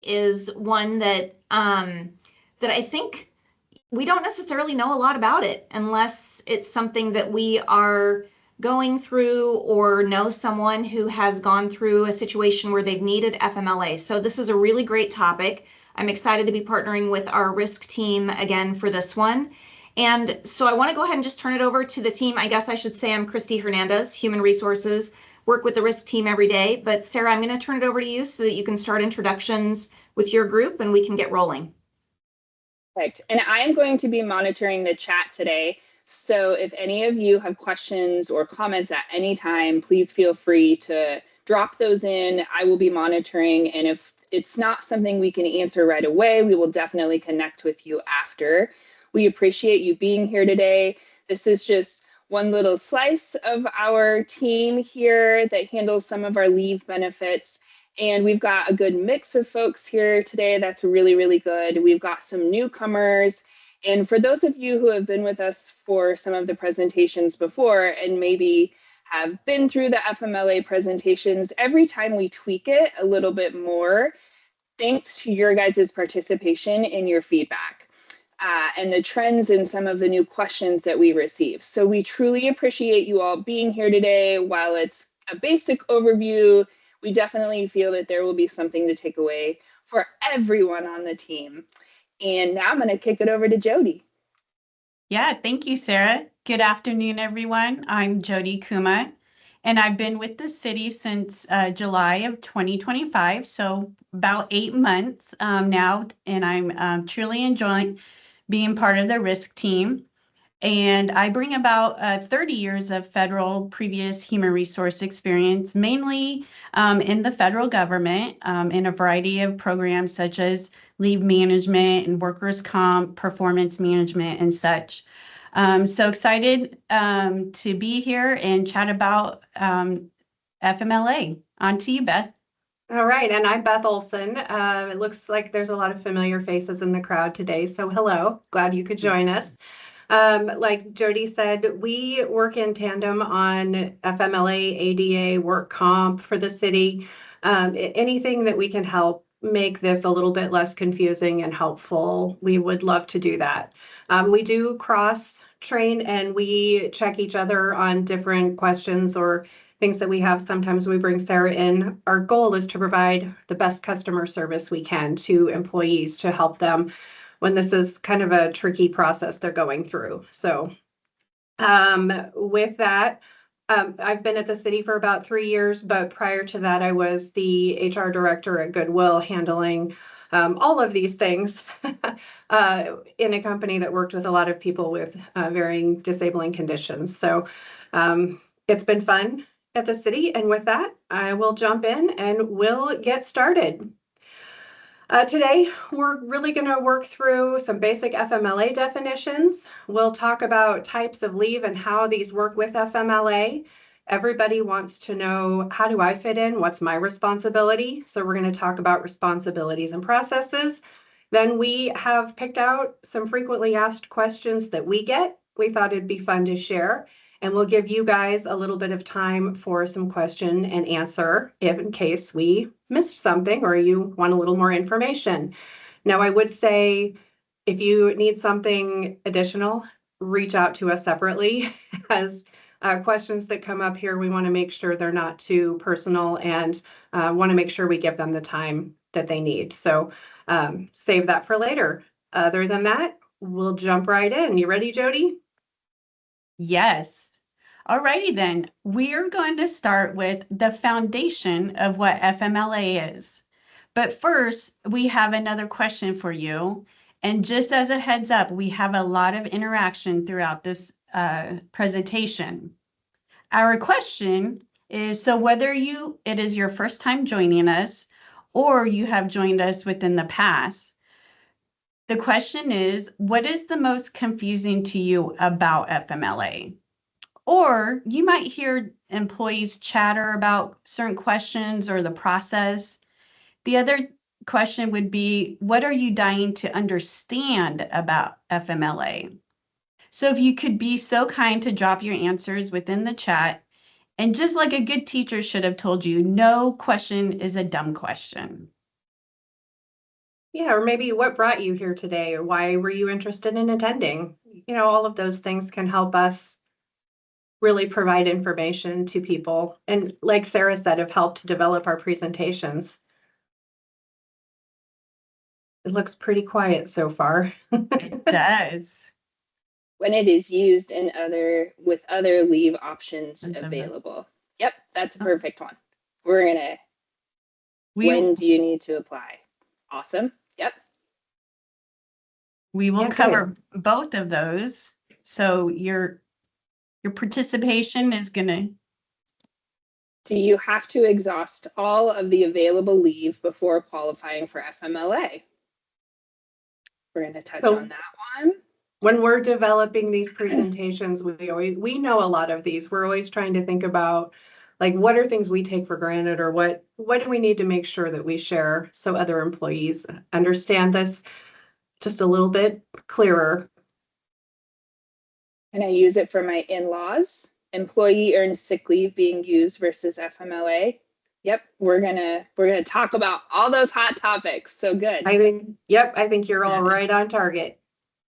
is one that I think we don't necessarily know a lot about it unless it's something that we are going through or know someone who has gone through a situation where they've needed FMLA. So this is a really great topic. I'm excited to be partnering with our risk team again for this one. And so I want to go ahead and just turn it over to the team. I guess I should say I'm Christy Hernandez, Human Resources, work with the risk team every day. But Sarah, I'm going to turn it over to you so that you can start introductions with your group and we can get rolling. Perfect. And I am going to be monitoring the chat today. So if any of you have questions or comments at any time, please feel free to drop those in. I will be monitoring. And if it's not something we can answer right away, we will definitely connect with you after. We appreciate you being here today. This is just one little slice of our team here that handles some of our leave benefits. And we've got a good mix of folks here today. That's really, really good. We've got some newcomers. And for those of you who have been with us for some of the presentations before and maybe have been through the FMLA presentations, every time we tweak it a little bit more, thanks to your guys' participation and your feedback. And the trends in some of the new questions that we receive. So we truly appreciate you all being here today. While it's a basic overview, we definitely feel that there will be something to take away for everyone on the team. And now I'm going to kick it over to Jody. Yeah, thank you, Sarah. Good afternoon, everyone. I'm Jody Kuma, and I've been with the city since July of 2025, so about 8 months now, and I'm truly enjoying being part of the risk team. And I bring about 30 years of federal previous human resource experience, mainly in the federal government, in a variety of programs such as leave management and workers' comp, performance management, and such. So excited to be here and chat about FMLA. On to you, Beth. All right, and I'm Beth Olson. It looks like there's a lot of familiar faces in the crowd today, so hello, glad you could join us. Like Jody said, we work in tandem on FMLA, ADA, work comp for the city. Anything that we can help make this a little bit less confusing and helpful, we would love to do that. We do cross train and we check each other on different questions or things that we have. Sometimes we bring Sarah in. Our goal is to provide the best customer service we can to employees to help them when this is kind of a tricky process they're going through. So with that, I've been at the city for about 3 years, but prior to that, I was the HR director at Goodwill handling all of these things in a company that worked with a lot of people with varying disabling conditions. So it's been fun at the city. And with that, I will jump in and we'll get started. Today, we're really going to work through some basic FMLA definitions. We'll talk about types of leave and how these work with FMLA. Everybody wants to know, how do I fit in? What's my responsibility? So we're going to talk about responsibilities and processes. Then we have picked out some frequently asked questions that we get. We thought it'd be fun to share. And we'll give you guys a little bit of time for some question and answer if in case we missed something or you want a little more information. Now, I would say if you need something additional, reach out to us separately. As questions that come up here, we want to make sure they're not too personal and want to make sure we give them the time that they need. So save that for later. Other than that, we'll jump right in. You ready, Jody? Yes. Alrighty then, we're going to start with the foundation of what FMLA is. But first, we have another question for you. And just as a heads up, we have a lot of interaction throughout this presentation. Our question is, so whether it is your first time joining us or you have joined us within the past, the question is, what is the most confusing to you about FMLA? Or you might hear employees chatter about certain questions or the process. The other question would be, what are you dying to understand about FMLA? So if you could be so kind to drop your answers within the chat, and just like a good teacher should have told you, no question is a dumb question. Yeah, or maybe what brought you here today, or why were you interested in attending? All of those things can help us really provide information to people. And like Sarah said, have helped develop our presentations. It looks pretty quiet so far. It does. When it is used in with other leave options That's available. Yep, that's a Oh. perfect one. We're gonna, when do you need to apply? Awesome. Yep. We will Yeah, cover both of those. So your participation is gonna. Do you have to exhaust all of the available leave before qualifying for FMLA? We're going to touch on that one. When we're developing these presentations, we know a lot of these. We're always trying to think about, like, what are things we take for granted, or what do we need to make sure that we share so other employees understand this just a little bit clearer. And I use it for my in-laws. Employee earned sick leave being used versus FMLA. Yep, we're gonna talk about all those hot topics. So good. I think you're all right on target.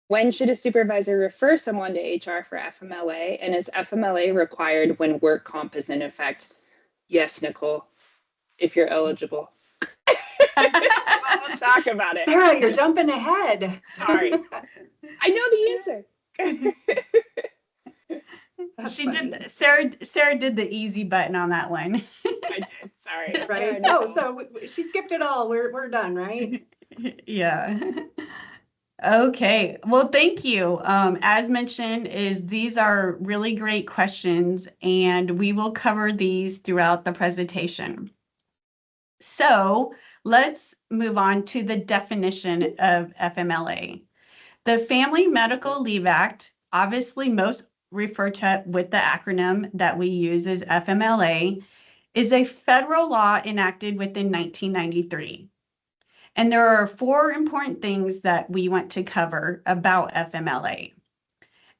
When should a supervisor refer someone to HR for FMLA? And is FMLA required when work comp is in effect? Yes, Nicole, if you're eligible. We'll talk about it. Sarah, you're jumping ahead. Sorry. I know the answer. She did. Sarah did the easy button on that one. I did. Sorry. Right. Sorry, so she skipped it all. We're done, right? Yeah. Okay. Well, thank you. As mentioned, these are really great questions, and we will cover these throughout the presentation. So let's move on to the definition of FMLA. The Family Medical Leave Act, obviously most refer to it with the acronym that we use as FMLA, is a federal law enacted within 1993. And there are 4 important things that we want to cover about FMLA.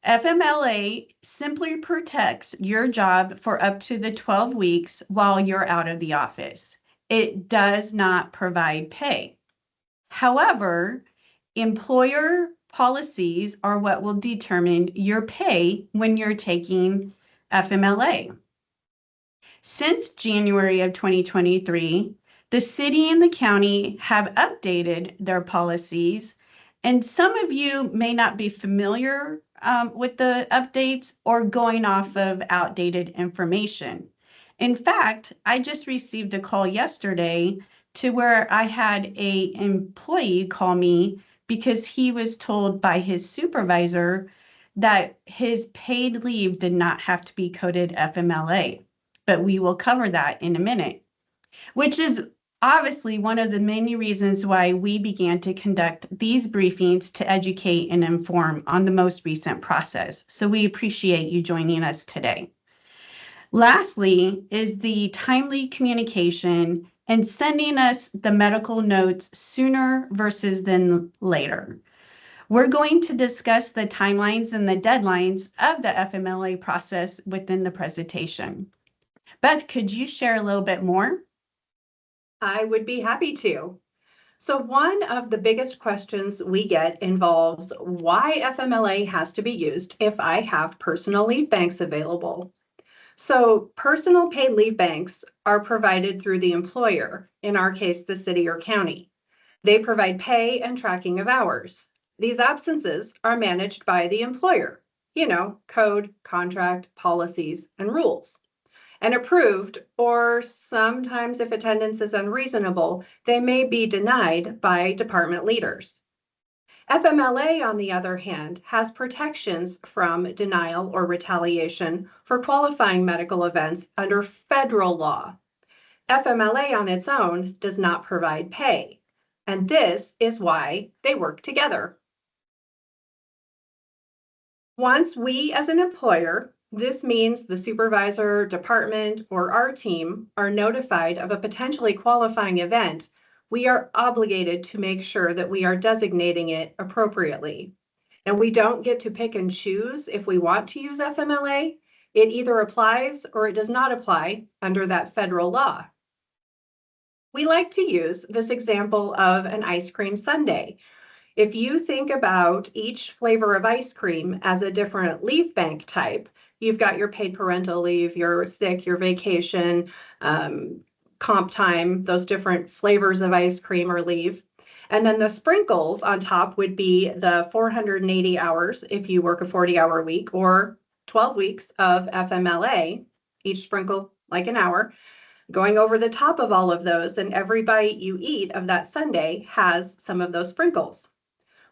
FMLA simply protects your job for up to the 12 weeks while you're out of the office. It does not provide pay. However, employer policies are what will determine your pay when you're taking FMLA. Since January of 2023, the city and the county have updated their policies, and some of you may not be familiar with the updates or going off of outdated information. In fact, I just received a call yesterday to where I had an employee call me because he was told by his supervisor that his paid leave did not have to be coded FMLA. But we will cover that in a minute, which is obviously one of the many reasons why we began to conduct these briefings to educate and inform on the most recent process. So we appreciate you joining us today. Lastly is the timely communication and sending us the medical notes sooner versus than later. We're going to discuss the timelines and the deadlines of the FMLA process within the presentation. Beth, could you share a little bit more? I would be happy to. So one of the biggest questions we get involves why FMLA has to be used if I have personal leave banks available. So personal paid leave banks are provided through the employer, in our case, the city or county. They provide pay and tracking of hours. These absences are managed by the employer, code, contract, policies, and rules. And approved, or sometimes if attendance is unreasonable, they may be denied by department leaders. FMLA, on the other hand, has protections from denial or retaliation for qualifying medical events under federal law. FMLA on its own does not provide pay, and this is why they work together. Once we, as an employer, this means the supervisor, department, or our team are notified of a potentially qualifying event, we are obligated to make sure that we are designating it appropriately. And we don't get to pick and choose if we want to use FMLA. It either applies or it does not apply under that federal law. we like to use this example of an ice cream sundae. If you think about each flavor of ice cream as a different leave bank type, you've got your paid parental leave, your sick, your vacation, comp time, those different flavors of ice cream or leave. And then the sprinkles on top would be the 480 hours if you work a 40-hour week, or 12 weeks of FMLA, each sprinkle like an hour, going over the top of all of those. And every bite you eat of that sundae has some of those sprinkles.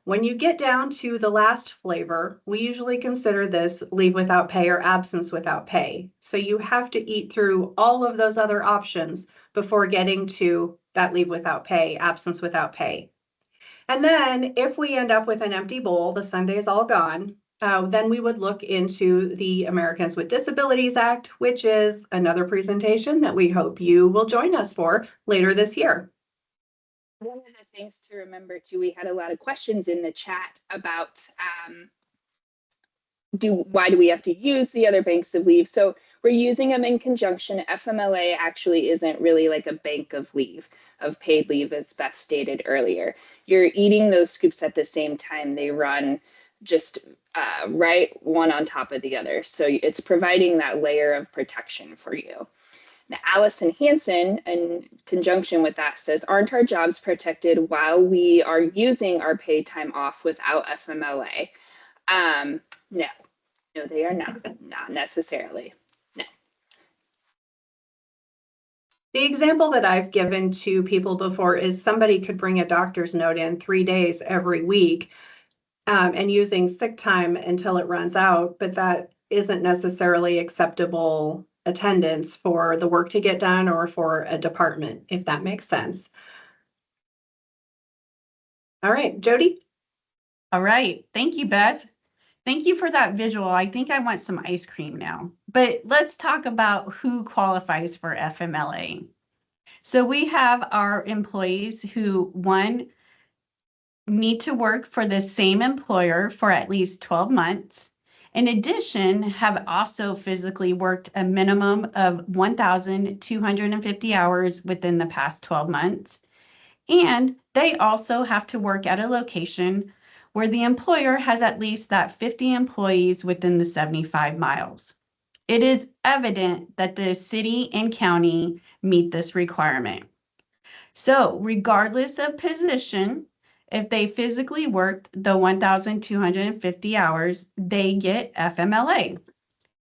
When you get down to the last flavor, we usually consider this leave without pay or absence without pay. So you have to eat through all of those other options before getting to that leave without pay, absence without pay. And then if we end up with an empty bowl, the sundae is all gone, then we would look into the Americans with Disabilities Act, which is another presentation that we hope you will join us for later this year. One of the things to remember too, we had a lot of questions in the chat about why do we have to use the other banks of leave? So we're using them in conjunction. FMLA actually isn't really like a bank of leave, of paid leave, as Beth stated earlier. You're eating those scoops at the same time. They run just right one on top of the other. So it's providing that layer of protection for you. Now, Allison Hansen, in conjunction with that, says, aren't our jobs protected while we are using our paid time off without FMLA? No, they are not necessarily. No. The example that I've given to people before is somebody could bring a doctor's note in 3 days every week and using sick time until it runs out, but that isn't necessarily acceptable attendance for the work to get done or for a department, if that makes sense. All right, Jody. All right. Thank you, Beth. Thank you for that visual. I think I want some ice cream now. But let's talk about who qualifies for FMLA. So we have our employees who, one, need to work for the same employer for at least 12 months. In addition, have also physically worked a minimum of 1,250 hours within the past 12 months. And they also have to work at a location where the employer has at least that 50 employees within the 75 miles. It is evident that the city and county meet this requirement. So regardless of position, if they physically worked the 1,250 hours, they get FMLA,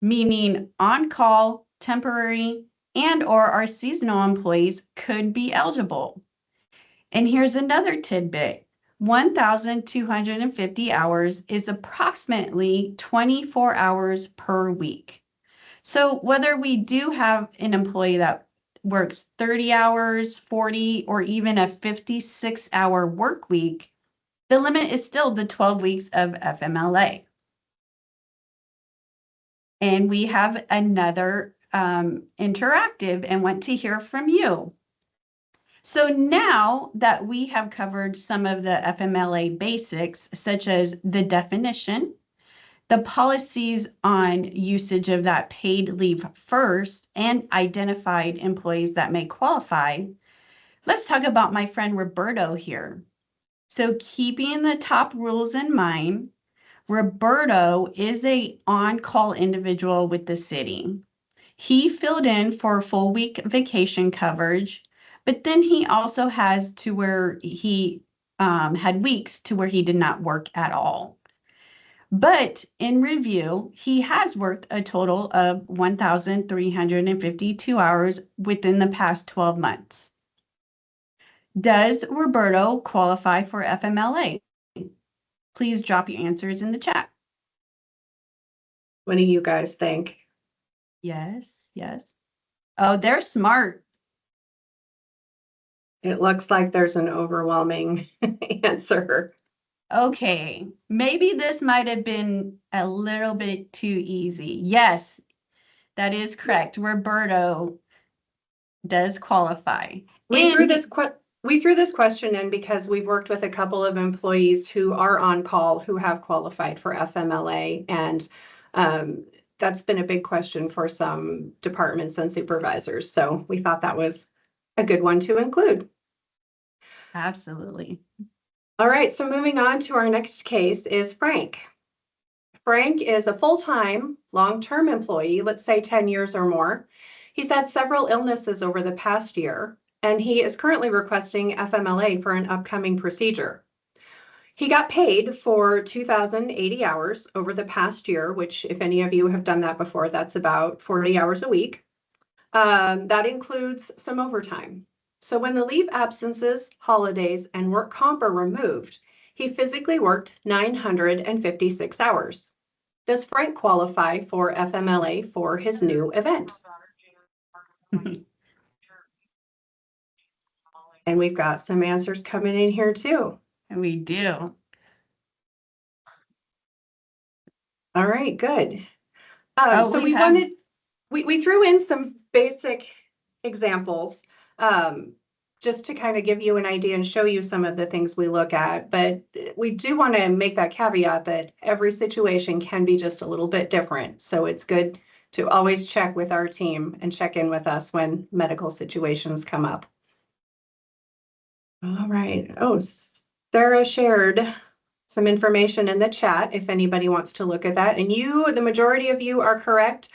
meaning on-call, temporary, and or our seasonal employees could be eligible. And here's another tidbit. 1,250 hours is approximately 24 hours per week. So whether we do have an employee that works 30 hours, 40, or even a 56-hour work week, the limit is still the 12 weeks of FMLA. And we have another interactive and want to hear from you. So now that we have covered some of the FMLA basics, such as the definition, the policies on usage of that paid leave first, and identified employees that may qualify, let's talk about my friend Roberto here. So keeping the top rules in mind, Roberto is an on-call individual with the city. He filled in for full week vacation coverage, but then he also has to where he had weeks to where he did not work at all. But in review, he has worked a total of 1,352 hours within the past 12 months. Does Roberto qualify for FMLA? Please drop your answers in the chat. What do you guys think? Yes, yes. Oh, they're smart. It looks like there's an overwhelming answer. Okay, maybe this might have been a little bit too easy. Yes, that is correct. Roberto does qualify. We threw this question in because we've worked with a couple of employees who are on call who have qualified for FMLA, and that's been a big question for some departments and supervisors. So we thought that was a good one to include. Absolutely. All right, so moving on to our next case is Frank. Frank is a full-time, long-term employee, let's say 10 years or more. He's had several illnesses over the past year, and he is currently requesting FMLA for an upcoming procedure. He got paid for 2,080 hours over the past year, which if any of you have done that before, that's about 40 hours a week. That includes some overtime. So when the leave absences, holidays, and work comp are removed, he physically worked 956 hours. Does Frank qualify for FMLA for his new event? And we've got some answers coming in here too. We do. All right, good. Oh, So we have we threw in some basic examples just to kind of give you an idea and show you some of the things we look at. But we do want to make that caveat that every situation can be just a little bit different. So it's good to always check with our team and check in with us when medical situations come up. All right. Oh, Sarah shared some information in the chat if anybody wants to look at that. And you, the majority of you are correct.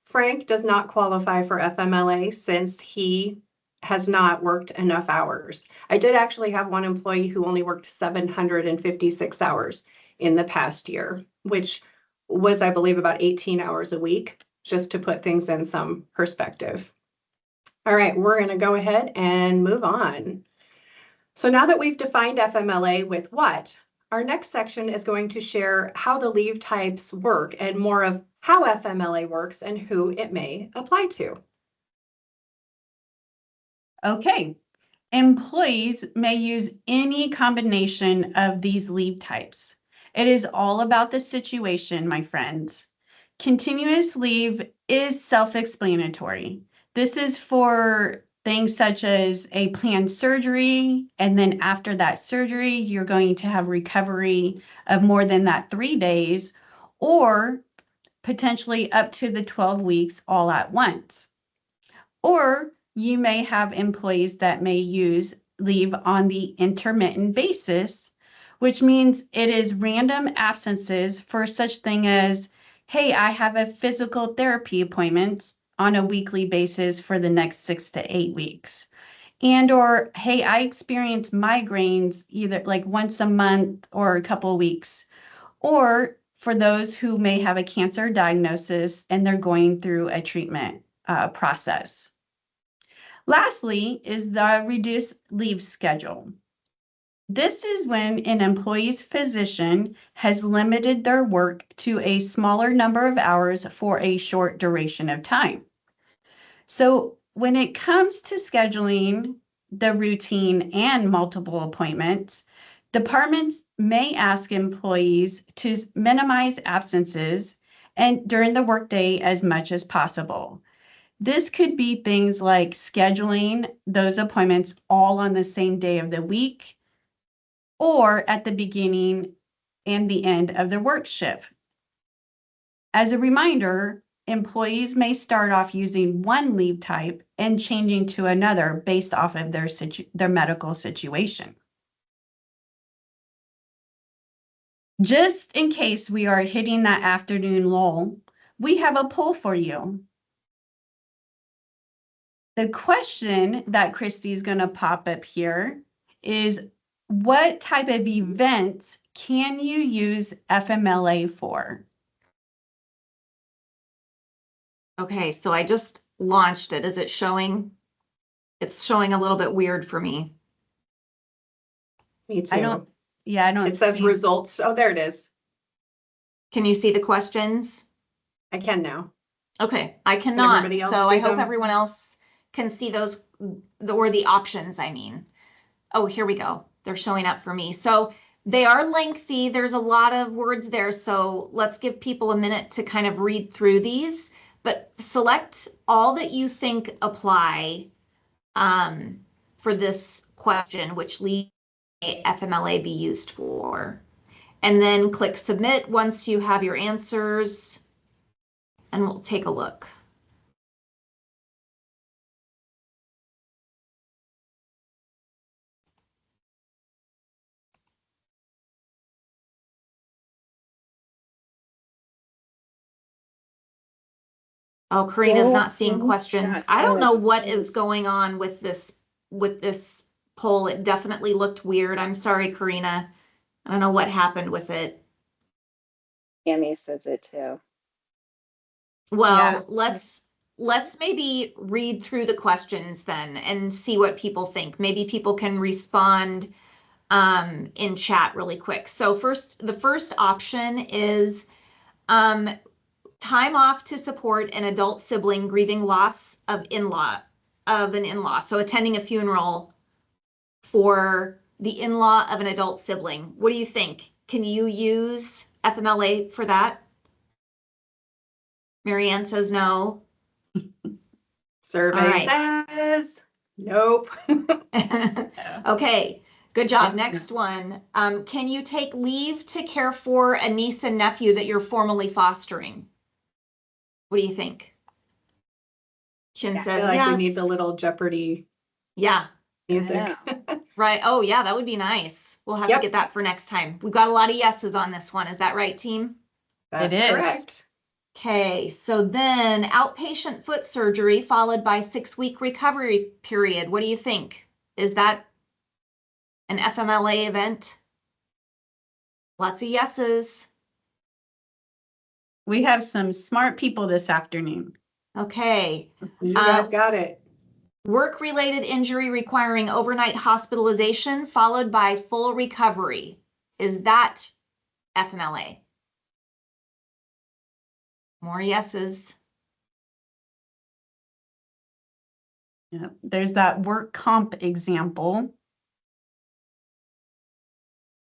Frank does not qualify for FMLA since he has not worked enough hours. I did actually have one employee who only worked 756 hours in the past year, which was, I believe, about 18 hours a week, just to put things in some perspective. All right, we're going to go ahead and move on. So now that we've defined FMLA with what, our next section is going to share how the leave types work and more of how FMLA works and who it may apply to. Okay. Employees may use any combination of these leave types. It is all about the situation, my friends. Continuous leave is self-explanatory. This is for things such as a planned surgery, and then after that surgery, you're going to have recovery of more than that 3 days, or potentially up to the 12 weeks all at once. Or you may have employees that may use leave on the intermittent basis, which means it is random absences for such thing as, hey, I have a physical therapy appointment on a weekly basis for the next 6 to 8 weeks. And or, hey, I experience migraines either like once a month or a couple of weeks. Or for those who may have a cancer diagnosis and they're going through a treatment process. Lastly is the reduced leave schedule. This is when an employee's physician has limited their work to a smaller number of hours for a short duration of time. So when it comes to scheduling the routine and multiple appointments, departments may ask employees to minimize absences and during the workday as much as possible. This could be things like scheduling those appointments all on the same day of the week or at the beginning and the end of their work shift. As a reminder, employees may start off using one leave type and changing to another based off of their medical situation. Just in case we are hitting that afternoon lull, we have a poll for you. The question that Christy's going to pop up here is, what type of events can you use FMLA for? Okay, so I just launched it. Is it showing? It's showing a little bit weird for me. Me too. I don't It says see. results. Oh, there it is. Can you see the questions? I can now. Okay, I cannot. everybody else So I see hope them? everyone else can see those, or the options, I mean. Oh, here we go. They're showing up for me. So they are lengthy. There's a lot of words there. So let's give people a minute to kind of read through these, but select all that you think apply for this question, which leave FMLA be used for. And then click submit once you have your answers, and we'll take a look. Oh, Karina's Yeah, not seeing mhm. questions. Not I don't seeing the know what is questions. going on with this poll. It definitely looked weird. I'm sorry, Karina. I don't know what happened with it. Tammy says it too. Well, let's maybe read through the questions then and see what people think. Maybe people can respond in chat really quick. So the first option is time off to support an adult sibling grieving loss of an in-law. So attending a funeral for the in-law of an adult sibling. What do you think? Can you use FMLA for that? Marianne says no. Survey All says nope. Okay, good job. Next one. Can you take leave to care for a niece and nephew that you're formally fostering? What do you think? Chin Yeah. I says feel like yes. we need the little Jeopardy Yeah, music. right. Oh, yeah, that would be nice. We'll have to Yep. get that for next time. We've got a lot of yeses on this one. Is that right, team? That's It is. correct. Okay, so then outpatient foot surgery followed by 6-week recovery period. What do you think? Is that an FMLA event? Lots of yeses. We have some smart people this afternoon. Okay. You guys got it. Work-related injury requiring overnight hospitalization followed by full recovery. Is that FMLA? More yeses. Yep. There's that work comp example.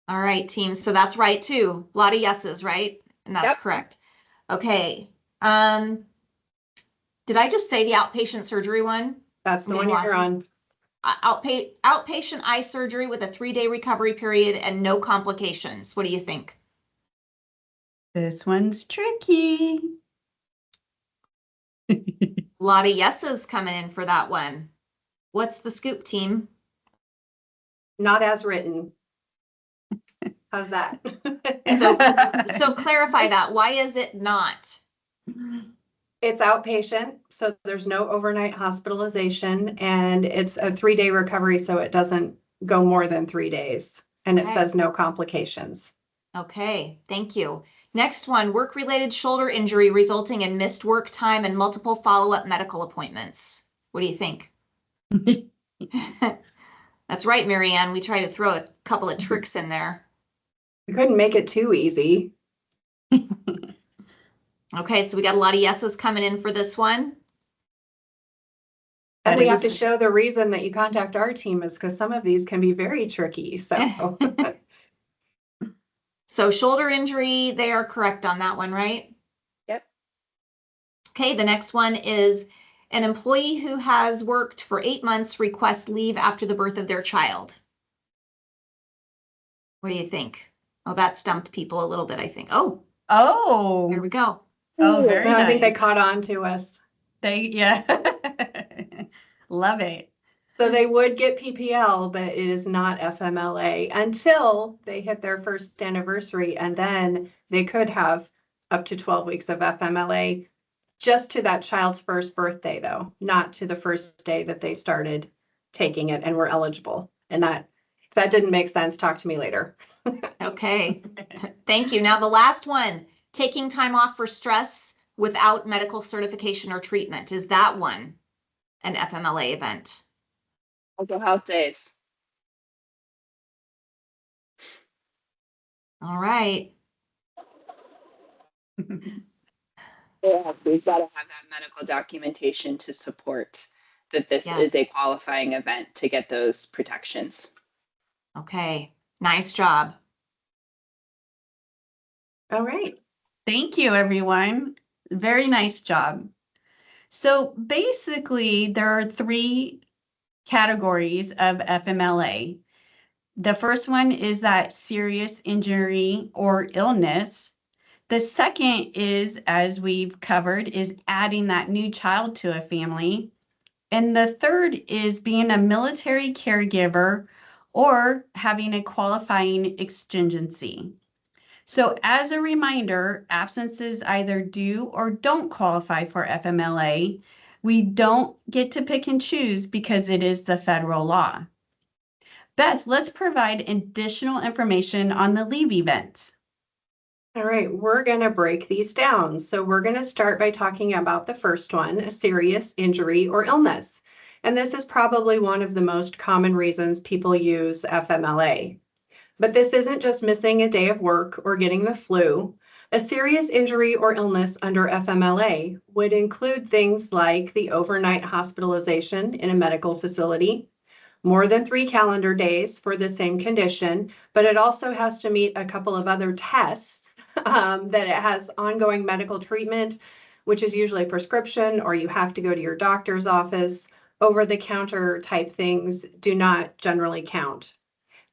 All right, team. So that's right too. A lot of yeses, right? And that's Yep. correct. Okay. Did I just say the outpatient surgery one? That's the I'm one getting you're lost. on. Outpatient eye surgery with a 3-day recovery period and no complications. What do you think? This one's tricky. A lot of yeses coming in for that one. What's the scoop, team? Not as written. How's that? So clarify that. Why is it not? It's outpatient, so there's no overnight hospitalization, and it's a 3-day recovery, so it doesn't go more than 3 days. And it Okay. says no complications. Okay, thank you. Next one, work-related shoulder injury resulting in missed work time and multiple follow-up medical appointments. What do you think? That's right, Marianne. We try to throw a couple of tricks in there. We couldn't make it too easy. Okay, so we got a lot of yeses coming in for this one. And That we is- have to show the reason that you contact our team is because some of these can be very tricky. So So shoulder injury, they are correct on that one, right? Yep. Okay, the next one is an employee who has worked for 8 months requests leave after the birth of their child. What do you think? Oh, that stumped people a little bit, I think. Oh, here we Oh, go. oh, very no, I think they nice. caught on to us. Yeah. Love it. So they would get PPL, but it is not FMLA until they hit their first anniversary. And then they could have up to 12 weeks of FMLA just to that child's first birthday, though, not to the first day that they started taking it and were eligible. And that, if that didn't make sense, talk to me later. Okay, thank you. Now the last one, taking time off for stress without medical certification or treatment. Is that one an FMLA event? Mental health days. All right. Yeah, we've got to have that medical documentation to support that this Yes. is a qualifying event to get those protections. Okay, nice job. All right. Thank you, everyone. Very nice job. So basically, there are 3 categories of FMLA. The first one is that serious injury or illness. The second is, as we've covered, is adding that new child to a family. And the third is being a military caregiver or having a qualifying exigency. So as a reminder, absences either do or don't qualify for FMLA. We don't get to pick and choose because it is the federal law. Beth, let's provide additional information on the leave events. All right, we're going to break these down. So we're going to start by talking about the first one, a serious injury or illness. And this is probably one of the most common reasons people use FMLA. But this isn't just missing a day of work or getting the flu. A serious injury or illness under FMLA would include things like the overnight hospitalization in a medical facility, more than 3 calendar days for the same condition, but it also has to meet a couple of other tests, that it has ongoing medical treatment, which is usually prescription, or you have to go to your doctor's office. Over-the-counter type things do not generally count.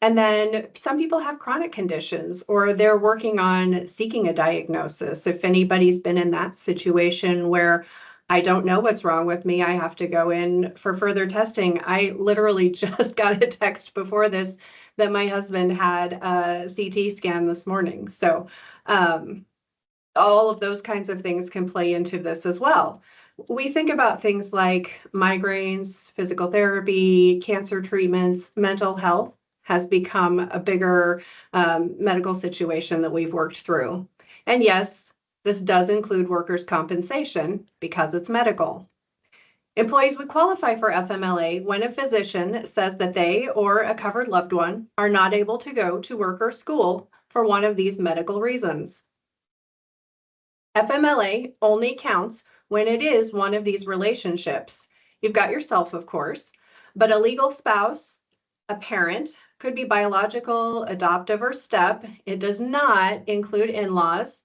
And then some people have chronic conditions or they're working on seeking a diagnosis. If anybody's been in that situation where I don't know what's wrong with me, I have to go in for further testing. I literally just got a text before this that my husband had a CT scan this morning. So all of those kinds of things can play into this as well. We think about things like migraines, physical therapy, cancer treatments, mental health has become a bigger medical situation that we've worked through. And yes, this does include workers' compensation because it's medical. Employees would qualify for FMLA when a physician says that they or a covered loved one are not able to go to work or school for one of these medical reasons. FMLA only counts when it is one of these relationships. You've got yourself, of course, but a legal spouse, a parent, could be biological, adoptive, or step. It does not include in-laws.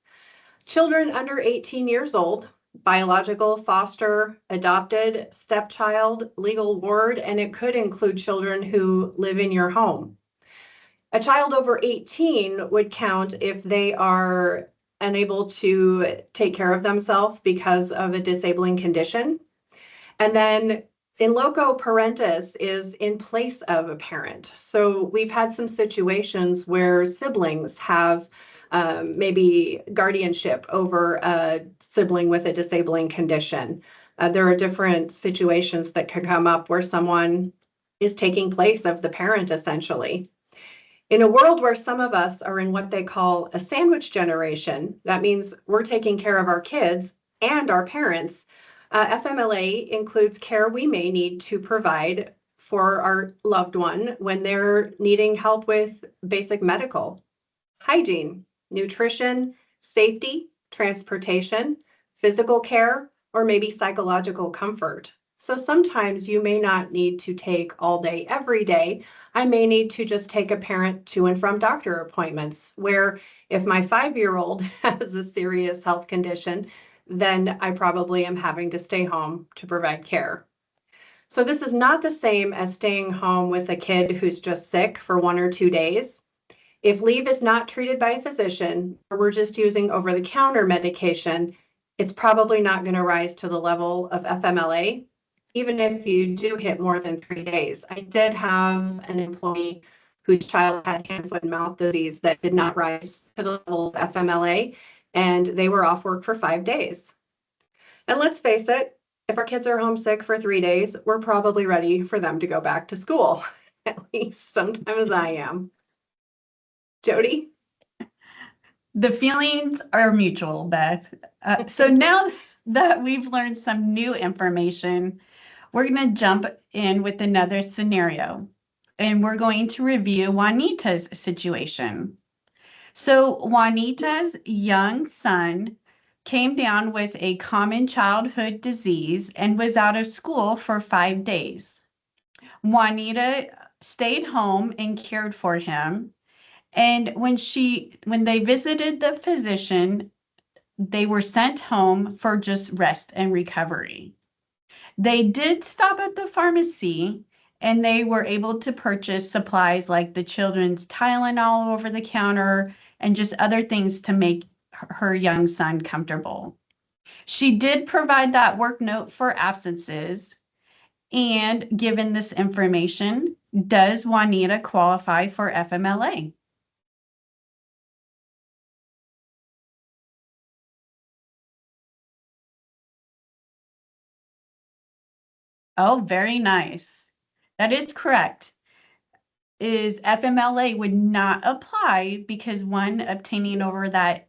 Children under 18 years old, biological, foster, adopted, stepchild, legal ward, and it could include children who live in your home. A child over 18 would count if they are unable to take care of themselves because of a disabling condition. And then in loco parentis is in place of a parent. So we've had some situations where siblings have maybe guardianship over a sibling with a disabling condition. There are different situations that can come up where someone is taking place of the parent essentially. In a world where some of us are in what they call a sandwich generation, that means we're taking care of our kids and our parents. FMLA includes care we may need to provide for our loved one when they're needing help with basic medical, hygiene, nutrition, safety, transportation, physical care, or maybe psychological comfort. So sometimes you may not need to take all day every day. I may need to just take a parent to and from doctor appointments, where if my 5-year-old has a serious health condition, then I probably am having to stay home to provide care. So this is not the same as staying home with a kid who's just sick for 1 or 2 days. If leave is not treated by a physician, or we're just using over-the-counter medication, it's probably not going to rise to the level of FMLA, even if you do hit more than 3 days. I did have an employee whose child had hand, foot, and mouth disease that did not rise to the level of FMLA, and they were off work for 5 days. And let's face it, if our kids are homesick for 3 days, we're probably ready for them to go back to school. At least sometimes I am. Jody? The feelings are mutual, Beth. So now that we've learned some new information, we're going to jump in with another scenario, and we're going to review Juanita's situation. So Juanita's young son came down with a common childhood disease and was out of school for 5 days. Juanita stayed home and cared for him. And when they visited the physician, they were sent home for just rest and recovery. They did stop at the pharmacy and they were able to purchase supplies like the children's Tylenol over the counter and just other things to make her young son comfortable. She did provide that work note for absences. And given this information, does Juanita qualify for FMLA? Oh, very nice. That is correct. Is FMLA would not apply because one, obtaining over that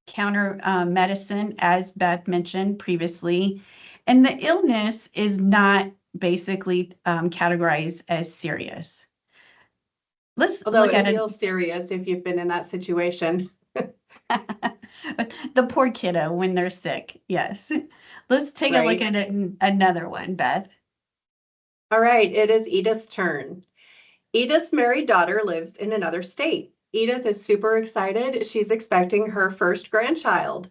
counter medicine, as Beth mentioned previously, and the illness is not basically categorized as serious. Let's Although look it at it. feels serious if you've been in that situation. The poor kiddo when they're sick. Yes. Let's take a look Right. at another one, Beth. All right, it is Edith's turn. Edith's married daughter lives in another state. Edith is super excited. She's expecting her first grandchild.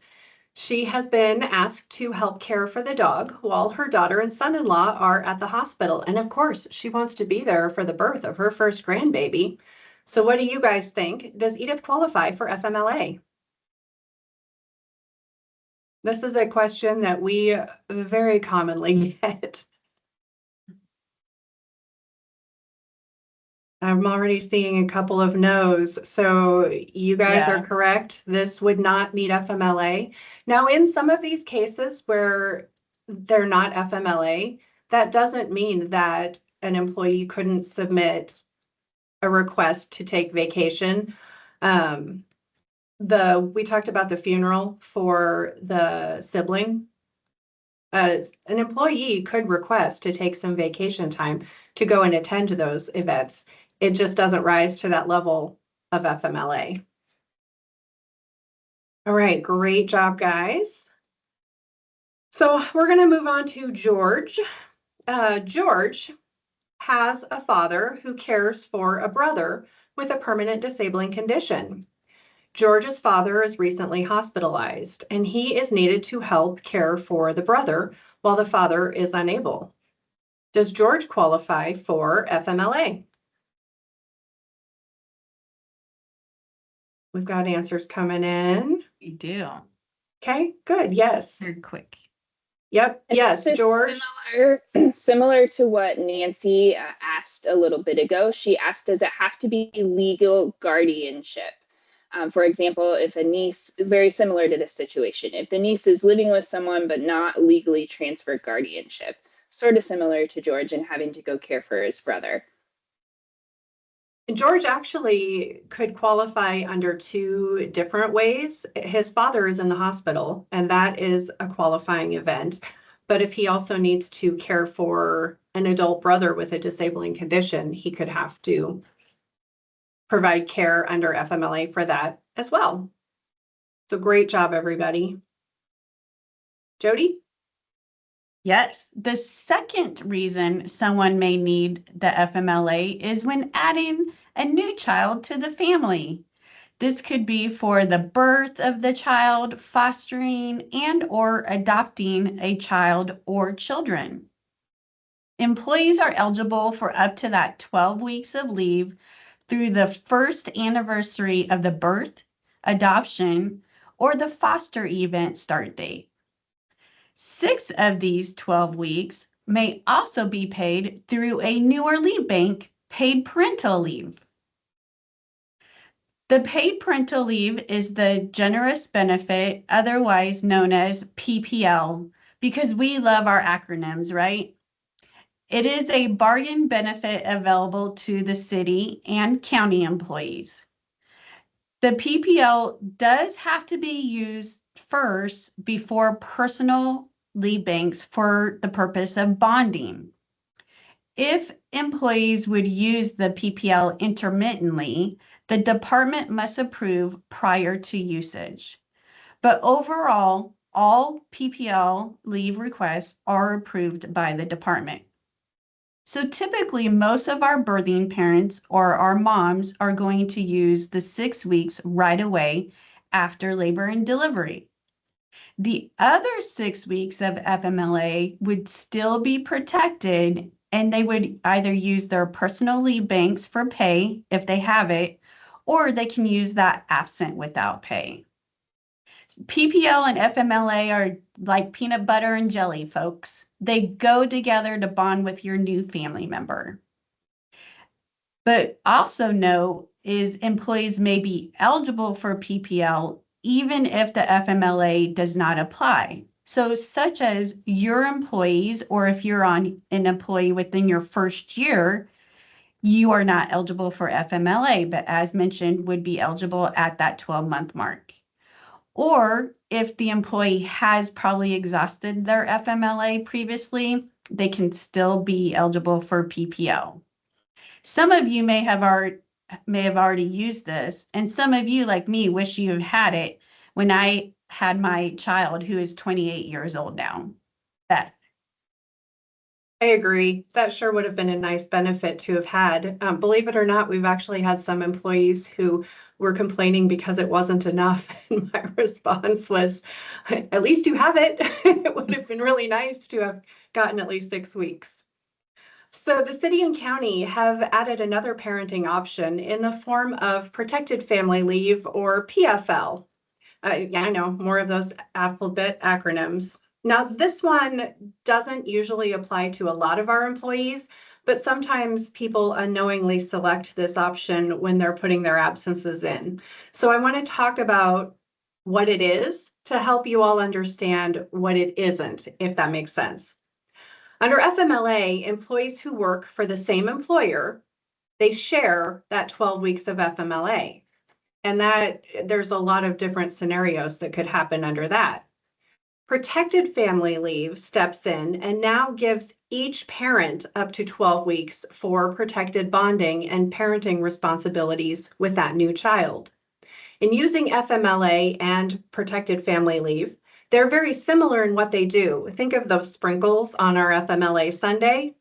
She has been asked to help care for the dog while her daughter and son-in-law are at the hospital. And of course, she wants to be there for the birth of her first grandbaby. So what do you guys think? Does Edith qualify for FMLA? This is a question that we very commonly get. I'm already seeing a couple of no's. So you guys Yeah. are correct. This would not meet FMLA. Now, in some of these cases where they're not FMLA, that doesn't mean that an employee couldn't submit a request to take vacation. We talked about the funeral for the sibling. An employee could request to take some vacation time to go and attend those events. It just doesn't rise to that level of FMLA. All right, great job, guys. So we're going to move on to George. George has a father who cares for a brother with a permanent disabling condition. George's father is recently hospitalized, and he is needed to help care for the brother while the father is unable. Does George qualify for FMLA? We've got answers coming in. We do. Okay, good. Yes. They're quick. Yep. And Yes, this is George. similar to what Nancy asked a little bit ago. She asked, does it have to be legal guardianship? For example, if a niece, very similar to this situation, if the niece is living with someone but not legally transferred guardianship, sort of similar to George and having to go care for his brother. George actually could qualify under two different ways. His father is in the hospital, and that is a qualifying event. But if he also needs to care for an adult brother with a disabling condition, he could have to provide care under FMLA for that as well. So great job, everybody. Jody? Yes. The second reason someone may need the FMLA is when adding a new child to the family. This could be for the birth of the child, fostering, and or adopting a child or children. Employees are eligible for up to that 12 weeks of leave through the first anniversary of the birth, adoption, or the foster event start date. 6 of these 12 weeks may also be paid through a newer leave bank, paid parental leave. The paid parental leave is the generous benefit, otherwise known as PPL, because we love our acronyms, right? It is a bargain benefit available to the city and county employees. The PPL does have to be used first before personal leave banks for the purpose of bonding. If employees would use the PPL intermittently, the department must approve prior to usage. But overall, all PPL leave requests are approved by the department. So typically, most of our birthing parents or our moms are going to use the 6 weeks right away after labor and delivery. The other 6 weeks of FMLA would still be protected, and they would either use their personal leave banks for pay if they have it, or they can use that absent without pay. PPL and FMLA are like peanut butter and jelly, folks. They go together to bond with your new family member. But also note is employees may be eligible for PPL even if the FMLA does not apply. So such as your employees, or if you're on an employee within your first year, you are not eligible for FMLA, but as mentioned, would be eligible at that 12-month mark. Or if the employee has probably exhausted their FMLA previously, they can still be eligible for PPO. Some of you may have already used this, and some of you, like me, wish you had it when I had my child, who is 28 years old now. Beth. I agree. That sure would have been a nice benefit to have had. Believe it or not, we've actually had some employees who were complaining because it wasn't enough. And my response was, at least you have it. It would have been really nice to have gotten at least 6 weeks. So the city and county have added another parenting option in the form of protected family leave, or PFL. Yeah, I know, more of those alphabet acronyms. Now, this one doesn't usually apply to a lot of our employees, but sometimes people unknowingly select this option when they're putting their absences in. So I want to talk about what it is to help you all understand what it isn't, if that makes sense. Under FMLA, employees who work for the same employer, they share that 12 weeks of FMLA. And that there's a lot of different scenarios that could happen under that. Protected family leave steps in and now gives each parent up to 12 weeks for protected bonding and parenting responsibilities with that new child. In using FMLA and protected family leave, they're very similar in what they do. Think of those sprinkles on our FMLA Sunday.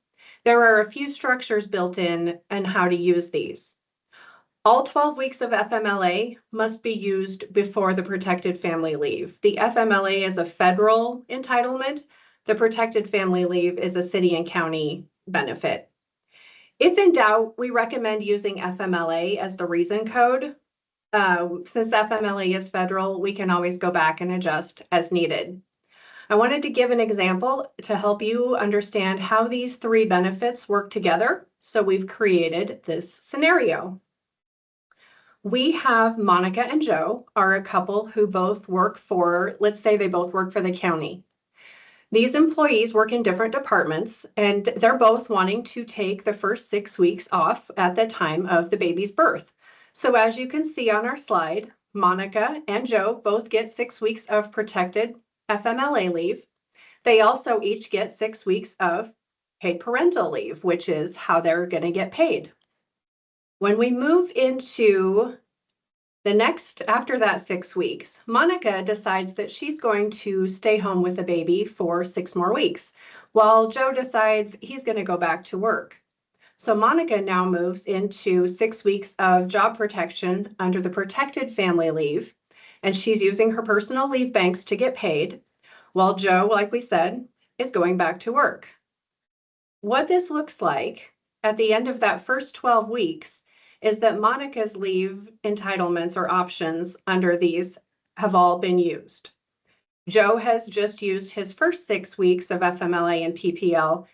There are a few structures built in and how to use these. All 12 weeks of FMLA must be used before the protected family leave. The FMLA is a federal entitlement. The protected family leave is a city and county benefit. If in doubt, we recommend using FMLA as the reason code. Since FMLA is federal, we can always go back and adjust as needed. I wanted to give an example to help you understand how these three benefits work together. So we've created this scenario. We have Monica and Joe are a couple who both work for, let's say they both work for the county. These employees work in different departments, and they're both wanting to take the first 6 weeks off at the time of the baby's birth. So as you can see on our slide, Monica and Joe both get 6 weeks of protected FMLA leave. They also each get 6 weeks of paid parental leave, which is how they're going to get paid. When we move into the next, after that 6 weeks, Monica decides that she's going to stay home with the baby for 6 more weeks, while Joe decides he's going to go back to work. So Monica now moves into 6 weeks of job protection under the protected family leave, and she's using her personal leave banks to get paid, while Joe, like we said, is going back to work. What this looks like at the end of that first 12 weeks is that Monica's leave entitlements or options under these have all been used. Joe has just used his first 6 weeks of FMLA and PPL.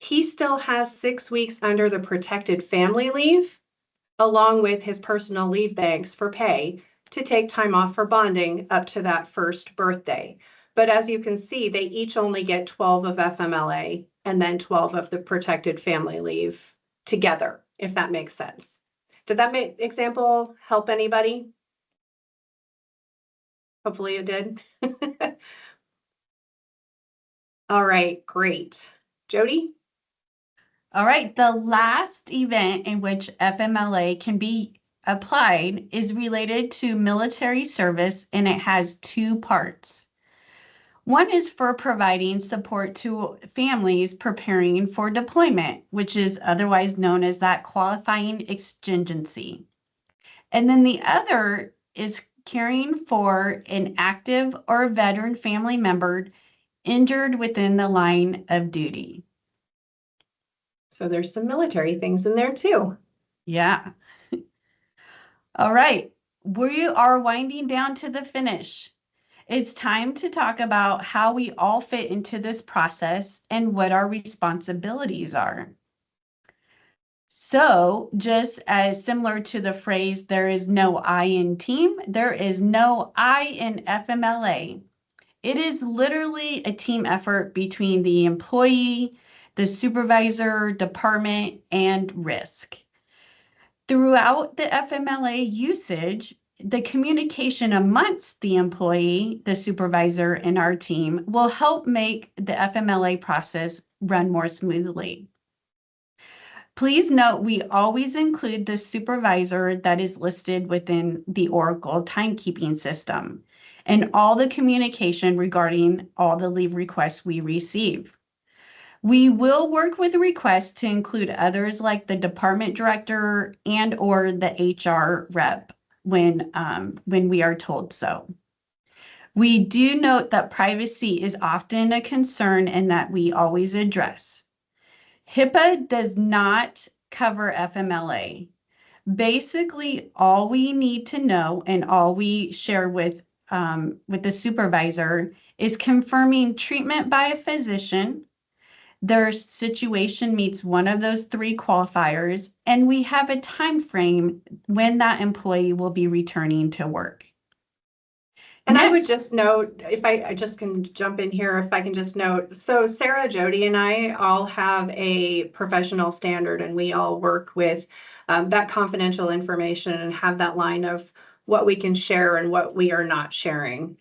He still has 6 weeks under the protected family leave, along with his personal leave banks for pay to take time off for bonding up to that first birthday. But as you can see, they each only get 12 of FMLA and then 12 of the protected family leave together, if that makes sense. Did that example help anybody? Hopefully it did. All right, great. Jody? All right, the last event in which FMLA can be applied is related to military service, and it has 2 parts. One is for providing support to families preparing for deployment, which is otherwise known as that qualifying exigency. And then the other is caring for an active or veteran family member injured within the line of duty. So there's some military things in there too. Yeah. All right, we are winding down to the finish. It's time to talk about how we all fit into this process and what our responsibilities are. So just as similar to the phrase, there is no I in team, there is no I in FMLA. It is literally a team effort between the employee, the supervisor, department, and risk. Throughout the FMLA usage, the communication amongst the employee, the supervisor, and our team will help make the FMLA process run more smoothly. Please note we always include the supervisor that is listed within the Oracle timekeeping system and all the communication regarding all the leave requests we receive. We will work with requests to include others like the department director and or the HR rep when we are told so. We do note that privacy is often a concern and that we always address. HIPAA does not cover FMLA. Basically, all we need to know and all we share with the supervisor is confirming treatment by a physician, their situation meets one of those three qualifiers, and we have a time frame when that employee will be returning to work. And I would just note, if I just can jump in here, if I can just note, so Sarah, Jody, and I all have a professional standard, and we all work with that confidential information and have that line of what we can share and what we are not sharing.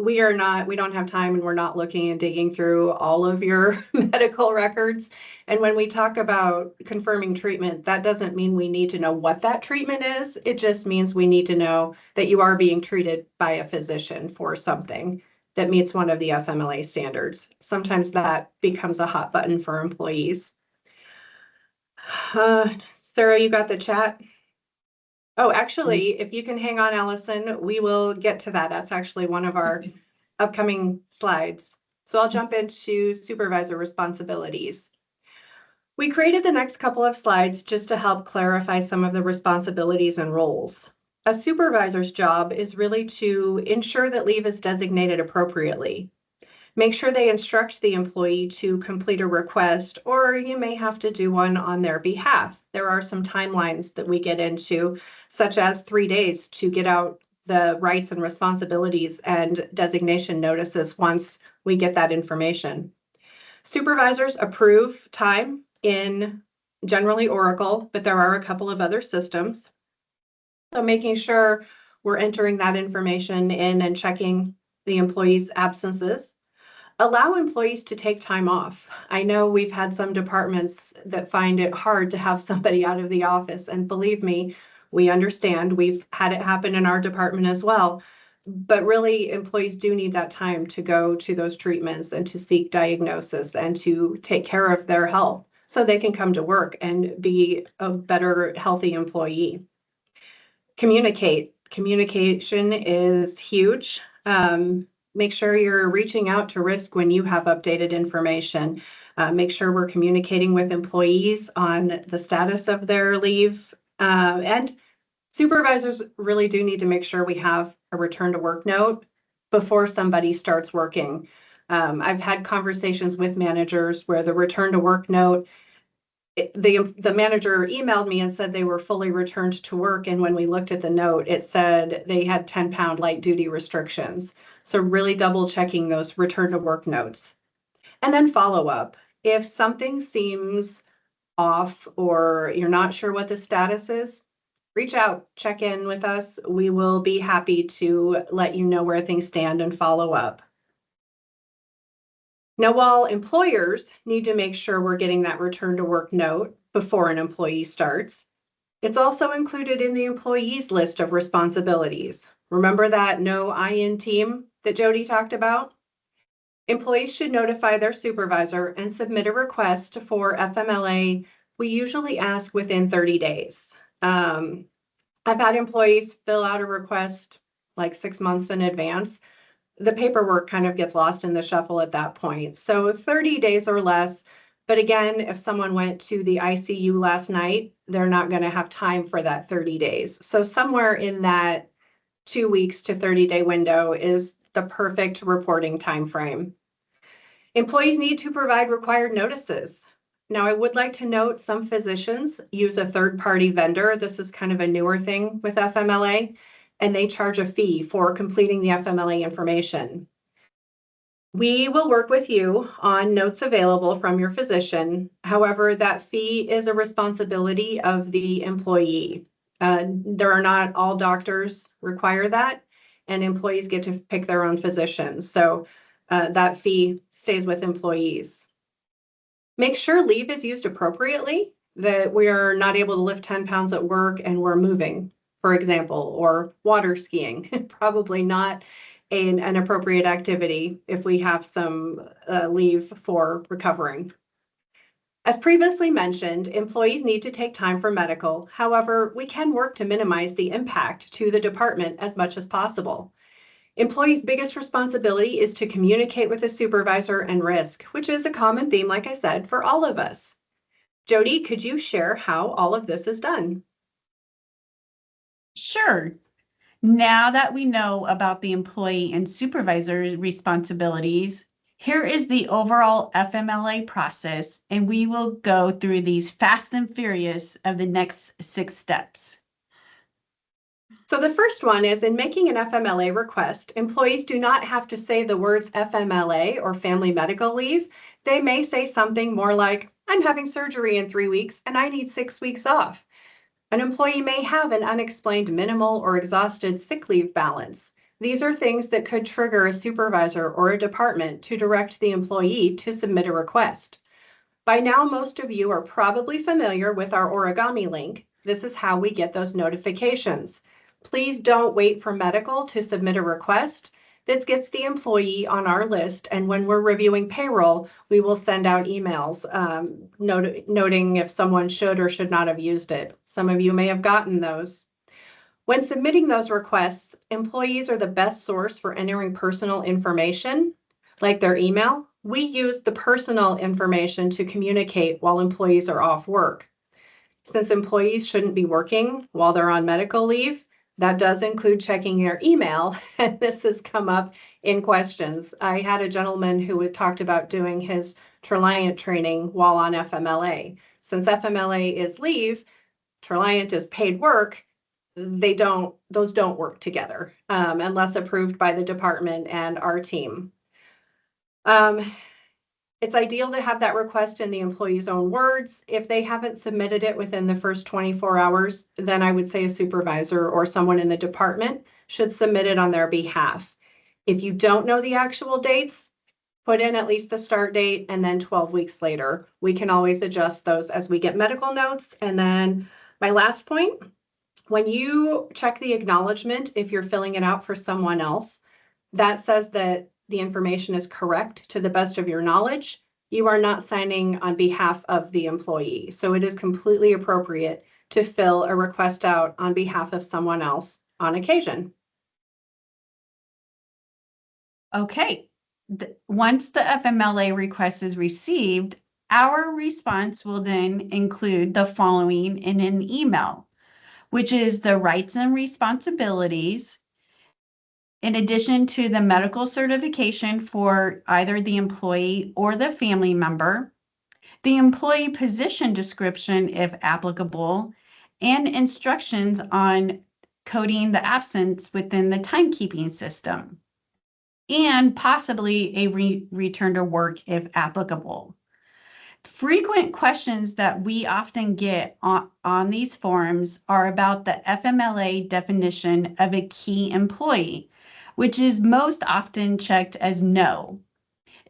We don't have time, and we're not looking and digging through all of your medical records. And when we talk about confirming treatment, that doesn't mean we need to know what that treatment is. It just means we need to know that you are being treated by a physician for something that meets one of the FMLA standards. Sometimes that becomes a hot button for employees. Sarah, you got the chat? Oh, actually, if you can hang on, Allison, we will get to that. That's actually one of our upcoming slides. So I'll jump into supervisor responsibilities. We created the next couple of slides just to help clarify some of the responsibilities and roles. A supervisor's job is really to ensure that leave is designated appropriately. Make sure they instruct the employee to complete a request, or you may have to do one on their behalf. There are some timelines that we get into, such as 3 days to get out the rights and responsibilities and designation notices once we get that information. Supervisors approve time in generally Oracle, but there are a couple of other systems. So making sure we're entering that information in and checking the employee's absences. Allow employees to take time off. I know we've had some departments that find it hard to have somebody out of the office, and believe me, we understand. We've had it happen in our department as well. But really, employees do need that time to go to those treatments and to seek diagnosis and to take care of their health so they can come to work and be a better, healthy employee. Communicate. Communication is huge. Make sure you're reaching out to risk when you have updated information. Make sure we're communicating with employees on the status of their leave. And supervisors really do need to make sure we have a return to work note before somebody starts working. I've had conversations with managers where the return to work note, the manager emailed me and said they were fully returned to work. And when we looked at the note, it said they had 10-pound light duty restrictions. So really double checking those return to work notes. And then follow up. If something seems off or you're not sure what the status is, reach out, check in with us. We will be happy to let you know where things stand and follow up. Now, while employers need to make sure we're getting that return to work note before an employee starts, it's also included in the employee's list of responsibilities. Remember that no I-in team that Jody talked about? Employees should notify their supervisor and submit a request for FMLA. We usually ask within 30 days. I've had employees fill out a request like 6 months in advance. The paperwork kind of gets lost in the shuffle at that point. So 30 days or less. But again, if someone went to the ICU last night, they're not going to have time for that 30 days. So somewhere in that 2 weeks to 30-day window is the perfect reporting time frame. Employees need to provide required notices. Now, I would like to note some physicians use a third-party vendor. This is kind of a newer thing with FMLA. and they charge a fee for completing the FMLA information. We will work with you on notes available from your physician. However, that fee is a responsibility of the employee. There are not all doctors require that, and employees get to pick their own physicians. So that fee stays with employees. Make sure leave is used appropriately, that we are not able to lift 10 pounds at work and we're moving, for example, or water skiing. Probably not an appropriate activity if we have some leave for recovering. As previously mentioned, employees need to take time for medical. However, we can work to minimize the impact to the department as much as possible. Employees' biggest responsibility is to communicate with the supervisor and risk, which is a common theme, like I said, for all of us. Jody, could you share how all of this is done? Sure. Now that we know about the employee and supervisor responsibilities, here is the overall FMLA process, and we will go through these fast and furious of the next 6 steps. So the first one is, in making an FMLA request, employees do not have to say the words FMLA or family medical leave. They may say something more like, I'm having surgery in 3 weeks and I need 6 weeks off. An employee may have an unexplained minimal or exhausted sick leave balance. These are things that could trigger a supervisor or a department to direct the employee to submit a request. By now, most of you are probably familiar with our origami link. This is how we get those notifications. Please don't wait for medical to submit a request. This gets the employee on our list, and when we're reviewing payroll, we will send out emails noting if someone should or should not have used it. Some of you may have gotten those. When submitting those requests, employees are the best source for entering personal information, like their email. We use the personal information to communicate while employees are off work. Since employees shouldn't be working while they're on medical leave, that does include checking your email, and this has come up in questions. I had a gentleman who had talked about doing his Treliant training while on FMLA. Since FMLA is leave, Treliant is paid work, those don't work together unless approved by the department and our team. It's ideal to have that request in the employee's own words. If they haven't submitted it within the first 24 hours, then I would say a supervisor or someone in the department should submit it on their behalf. If you don't know the actual dates, put in at least the start date and then 12 weeks later. We can always adjust those as we get medical notes. And then my last point, when you check the acknowledgement, if you're filling it out for someone else, that says that the information is correct to the best of your knowledge. You are not signing on behalf of the employee. So it is completely appropriate to fill a request out on behalf of someone else on occasion. Okay, once the FMLA request is received, our response will then include the following in an email, which is the rights and responsibilities, in addition to the medical certification for either the employee or the family member, the employee position description if applicable, and instructions on coding the absence within the timekeeping system, and possibly a return to work if applicable. Frequent questions that we often get on these forms are about the FMLA definition of a key employee, which is most often checked as no.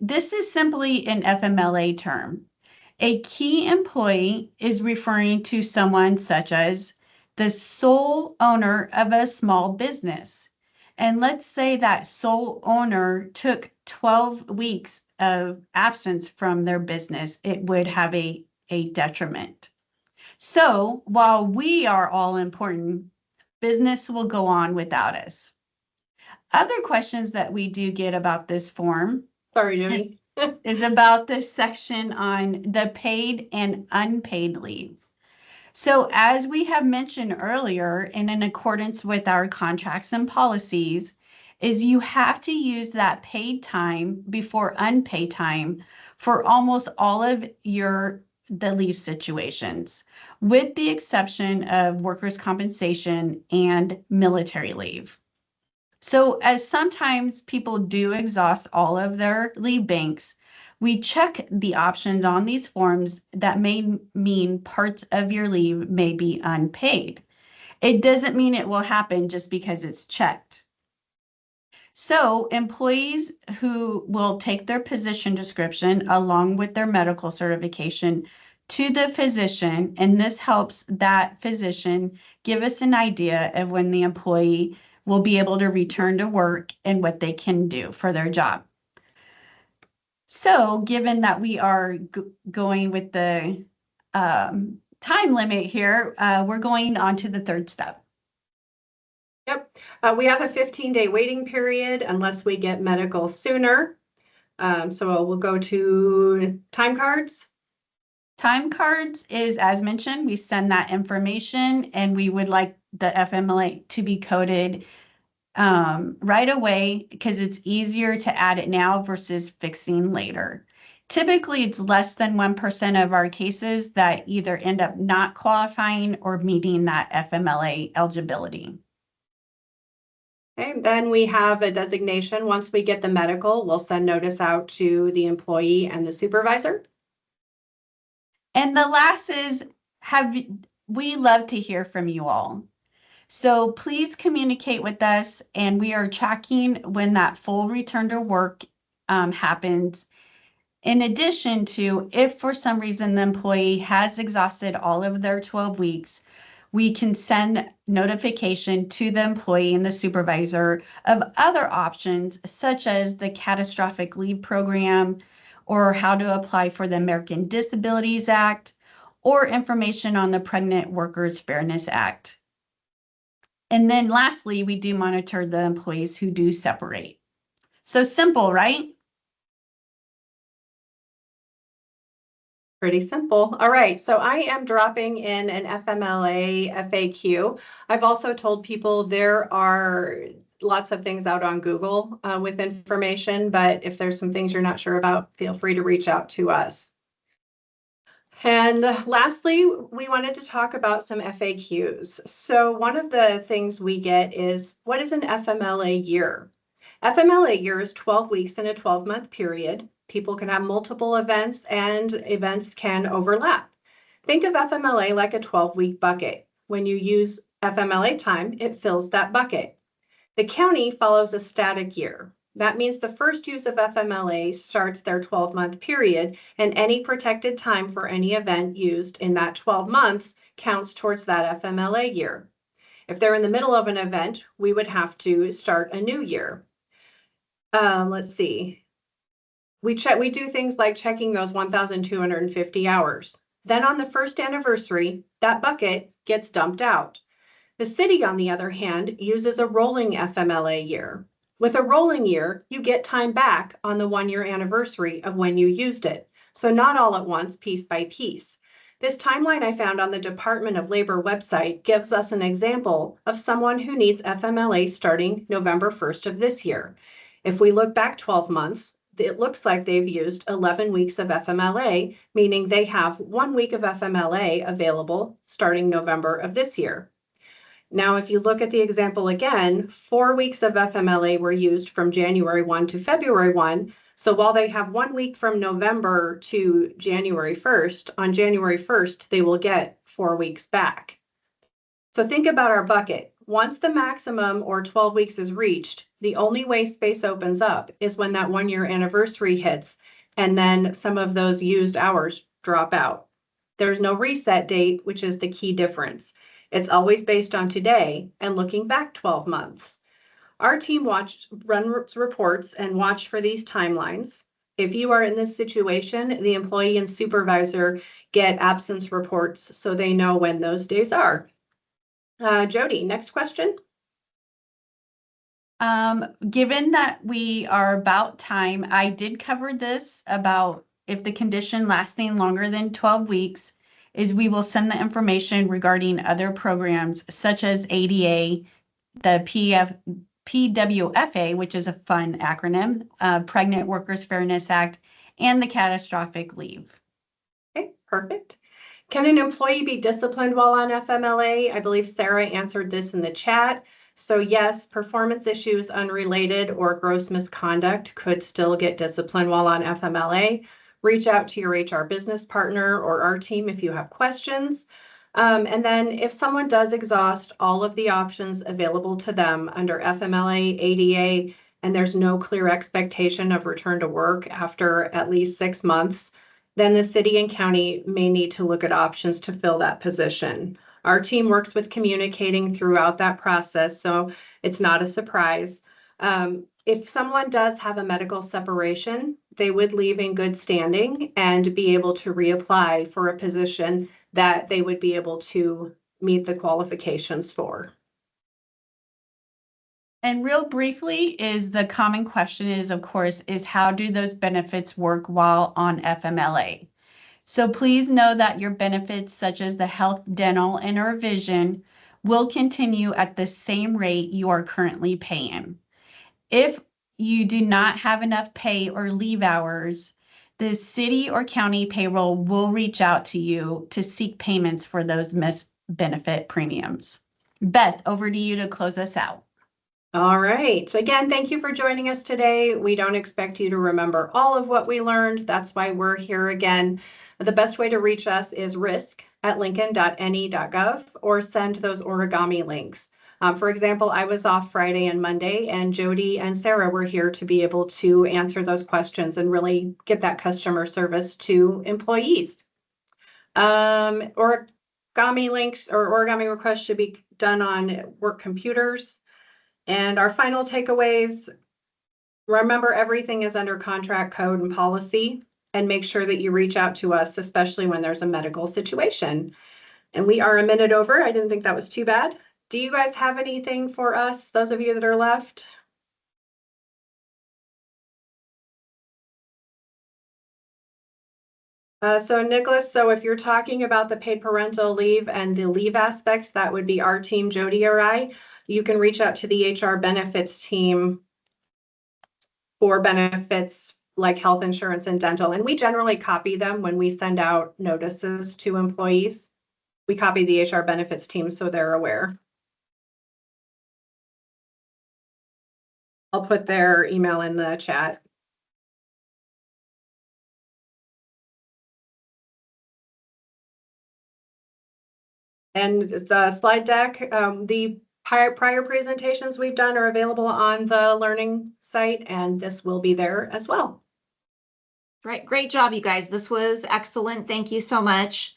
This is simply an FMLA term. A key employee is referring to someone such as the sole owner of a small business. And let's say that sole owner took 12 weeks of absence from their business, it would have a detriment. So while we are all important, business will go on without us. Other questions that we do get about this form Sorry, Jody. is about this section on the paid and unpaid leave. So as we have mentioned earlier, and in accordance with our contracts and policies, is you have to use that paid time before unpaid time for almost all of your the leave situations, with the exception of workers' compensation and military leave. So as sometimes people do exhaust all of their leave banks, we check the options on these forms that may mean parts of your leave may be unpaid. It doesn't mean it will happen just because it's checked. So employees who will take their position description along with their medical certification to the physician, and this helps that physician give us an idea of when the employee will be able to return to work and what they can do for their job. So given that we are going with the time limit here, we're going on to the third step. Yep. We have a 15-day waiting period unless we get medical sooner. So we'll go to time cards. Time cards is, as mentioned, we send that information and we would like the FMLA to be coded right away because it's easier to add it now versus fixing later. Typically, it's less than 1% of our cases that either end up not qualifying or meeting that FMLA eligibility. Okay, then we have a designation. Once we get the medical, we'll send notice out to the employee and the supervisor. And the last is, we love to hear from you all. So please communicate with us, and we are tracking when that full return to work happens. In addition to, if for some reason the employee has exhausted all of their 12 weeks, we can send notification to the employee and the supervisor of other options, such as the catastrophic leave program, or how to apply for the American Disabilities Act, or information on the Pregnant Workers Fairness Act. And then lastly, we do monitor the employees who do separate. So simple, right? Pretty simple. All right, so I am dropping in an FMLA FAQ. I've also told people there are lots of things out on Google with information, but if there's some things you're not sure about, feel free to reach out to us. And lastly, we wanted to talk about some FAQs. So one of the things we get is, what is an FMLA year? FMLA year is 12 weeks in a 12-month period. People can have multiple events and events can overlap. Think of FMLA like a 12-week bucket. When you use FMLA time, it fills that bucket. The county follows a static year. That means the first use of FMLA starts their 12-month period, and any protected time for any event used in that 12 months counts towards that FMLA year. If they're in the middle of an event, we would have to start a new year. Let's see. We do things like checking those 1,250 hours. Then on the first anniversary, that bucket gets dumped out. The city, on the other hand, uses a rolling FMLA year. With a rolling year, you get time back on the 1-year anniversary of when you used it. So not all at once, piece by piece. This timeline I found on the Department of Labor website gives us an example of someone who needs FMLA starting November 1st of this year. If we look back 12 months, it looks like they've used 11 weeks of FMLA, meaning they have 1 week of FMLA available starting November of this year. Now, if you look at the example again, 4 weeks of FMLA were used from January 1 to February 1. So while they have 1 week from November to January 1st, on January 1st, they will get 4 weeks back. So think about our bucket. Once the maximum or 12 weeks is reached, the only way space opens up is when that 1-year anniversary hits, and then some of those used hours drop out. There's no reset date, which is the key difference. It's always based on today and looking back 12 months. Our team runs reports and watch for these timelines. If you are in this situation, the employee and supervisor get absence reports so they know when those days are. Jody, next question. Given that we are about time, I did cover this about if the condition lasting longer than 12 weeks is we will send the information regarding other programs such as ADA, the PWFA, which is a fun acronym, Pregnant Workers Fairness Act, and the catastrophic leave. Okay, Perfect. Can an employee be disciplined while on FMLA? I believe Sarah answered this in the chat. So yes, performance issues unrelated or gross misconduct could still get disciplined while on FMLA. Reach out to your HR business partner or our team if you have questions. And then if someone does exhaust all of the options available to them under FMLA, ADA, and there's no clear expectation of return to work after at least 6 months, then the city and county may need to look at options to fill that position. Our team works with communicating throughout that process, so it's not a surprise. If someone does have a medical separation, they would leave in good standing and be able to reapply for a position that they would be able to meet the qualifications for. And real briefly is the common question is, of course, is how do those benefits work while on FMLA? So please know that your benefits such as the health, dental, and or vision will continue at the same rate you are currently paying. If you do not have enough pay or leave hours, the city or county payroll will reach out to you to seek payments for those missed benefit premiums. Beth, over to you to close us out. All right. Again, thank you for joining us today. We don't expect you to remember all of what we learned. That's why we're here again. The best way to reach us is risk@lincoln.ne.gov or send those origami links. For example, I was off Friday and Monday, and Jody and Sarah were here to be able to answer those questions and really get that customer service to employees. Origami links or origami requests should be done on work computers. And our final takeaways, remember everything is under contract code and policy, and make sure that you reach out to us, especially when there's a medical situation. And we are a minute over. I didn't think that was too bad. Do you guys have anything for us, those of you that are left? So Nicholas, so if you're talking about the paid parental leave and the leave aspects, that would be our team, Jody or I. You can reach out to the HR benefits team for benefits like health insurance and dental. And we generally copy them when we send out notices to employees. We copy the HR benefits team so they're aware. I'll put their email in the chat. And the slide deck, the prior presentations we've done are available on the learning site, and this will be there as well. Great job, you guys. This was excellent. Thank you so much.